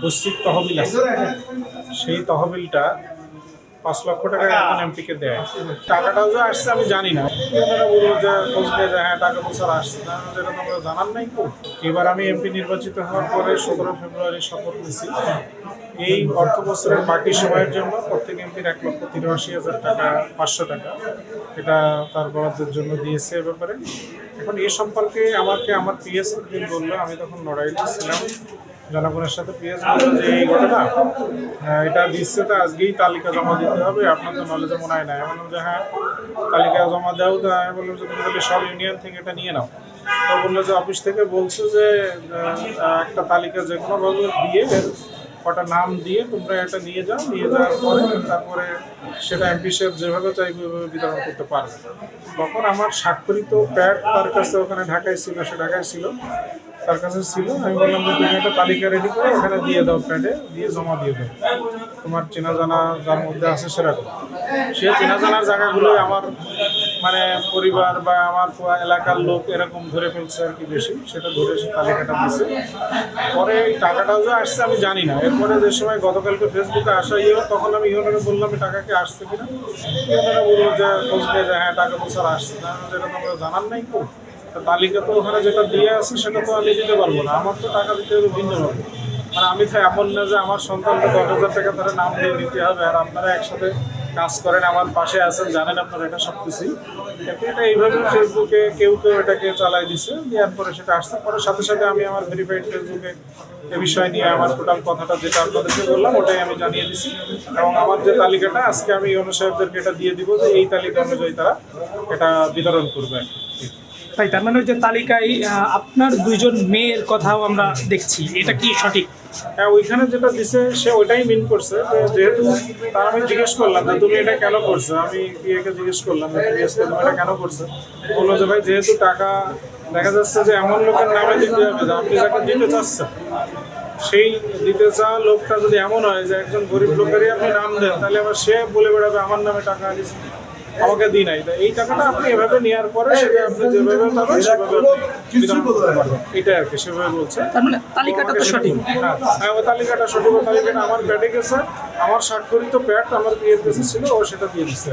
বৈশ্বিক তহবিল আছে, সেই তহবিলটা 5 লক্ষ টাকা একজন এমপিকে দেয়। টাকাটাও যে আসছে আমি জানি না, ওনারা বললো যে খোঁজ নিয়ে যায়, হ্যাঁ টাকা বছর আসছে না, যেটা তো আমরা জানার নাই। তো এবার আমি এমপি নির্বাচিত হওয়ার পরে 17 ফেব্রুয়ারি শপথ নিয়েছি এই অর্থ বছরের বাকি সময়ের জন্য প্রত্যেক এমপির 1,83,000 টাকা 500 টাকা এটা তার বরাদ্দের জন্য দিয়েছে। এ ব্যাপারে এখন এ সম্পর্কে আমাকে আমার পিএস একদিন বললো, আমি তখন লড়াইতে ছিলাম জনগণের সাথে, পিএস বললো যে এই ঘটনা এটা দিচ্ছে, তো আজকেই তালিকা জমা দিতে হবে, আপনার তো নলেজে মনে হয় না। আমি বললাম যে হ্যাঁ তালিকা জমা দাও। তো আমি বললাম যে তুমি তাহলে সব ইউনিয়ন থেকে এটা নিয়ে নাও। তো বললো যে অফিস থেকে বলছে যে একটা তালিকা যে কোনোভাবে দিয়ে কটা নাম দিয়ে তোমরা এটা নিয়ে যাও, নিয়ে যাওয়ার পরে তারপরে সেটা এমপি সাহেব যেভাবে চাইবে ওইভাবে বিতরণ করতে পারবে। তখন আমার স্বাক্ষরিত প্যাড তার কাছে ওখানে ঢাকায় ছিল, সে ঢাকায় ছিল, তার কাছে ছিল। আমি বললাম যে তুমি একটা তালিকা রেডি করে ওখানে দিয়ে দাও, প্যাডে দিয়ে জমা দিয়ে দাও, তোমার চেনা জানা যার মধ্যে আছে সেরকম। সে চেনা জানার জায়গাগুলোই আমার মানে পরিবার বা আমার এলাকার লোক এরকম ধরে ফেলছে আর কি বেশি, সেটা ধরে সে তালিকাটা দিচ্ছে। পরে এই টাকাটাও যে আসছে আমি জানি না। এরপরে যে সময় গতকালকে ফেসবুকে আসা তখন আমি ইউনারে বললাম টাকা কি আসছে কিনা, ইউনারা বললো যে খোঁজ নিয়ে যায়, হ্যাঁ টাকা বছর আসছে না, যেটা তো আমরা জানার নাই। তো তালিকা তো ওখানে যেটা দিয়ে আছে সেটা তো আমি দিতে পারবো না, আমার তো টাকা দিতে হবে ভিন্নভাবে। মানে আমি তো এমন না যে আমার সন্তানকে 10,000 টাকা ধরে নাম দিয়ে দিতে হবে, আর আপনারা একসাথে কাজ করেন, আমার পাশে আছেন, জানেন আপনারা এটা সব কিছুই। কিন্তু এটা এইভাবে ফেসবুকে কেউ কেউ এটাকে চালাই দিছে, দেওয়ার পরে সেটা আসতে পরে সাথে সাথে আমি আমার ভেরিফাইড ফেসবুকে এ বিষয় নিয়ে আমার টোটাল কথাটা যেটা আপনাদেরকে বললাম ওটাই আমি জানিয়ে দিছি। এবং আমার যে তালিকাটা আজকে আমি ইউনো সাহেবদেরকে এটা দিয়ে দিব যে এই তালিকা অনুযায়ী তারা এটা বিতরণ করবে। তাই তার মানে যে তালিকায় আপনার 2জন মেয়ের কথাও আমরা দেখছি, এটা কি সঠিক? হ্যাঁ, ওইখানে যেটা দিছে সে ওইটাই মিন করছে। যেহেতু তার আমি জিজ্ঞেস করলাম যে তুমি এটা কেন করছো, আমি বিয়েকে জিজ্ঞেস করলাম যে তুমি এটা কেন করছো, বললো যে ভাই যেহেতু টাকা দেখা যাচ্ছে যে এমন লোকের নামে দিতে হবে যে আপনি যাকে দিতে চাচ্ছেন সেই দিতে চাওয়া লোকটা যদি এমন হয় যে একজন গরিব লোকেরই আপনি নাম দেন, তাহলে আবার সে বলে বেড়াবে আমার নামে টাকা দিচ্ছে, আমাকে দিই নাই। এই টাকাটা আপনি এভাবে নেওয়ার পরে সেটা আপনি যেভাবে পাবেন সেভাবে বিতরণ করতে পারবেন, এটাই আর কি সেভাবে বলছে। তার মানে তালিকাটা তো সঠিক। হ্যাঁ, ওই তালিকাটা সঠিক, ওই তালিকাটা আমার প্যাডে গেছে, আমার স্বাক্ষরিত প্যাড আমার বিয়ের কাছে ছিল, ও সেটা দিয়ে দিচ্ছে।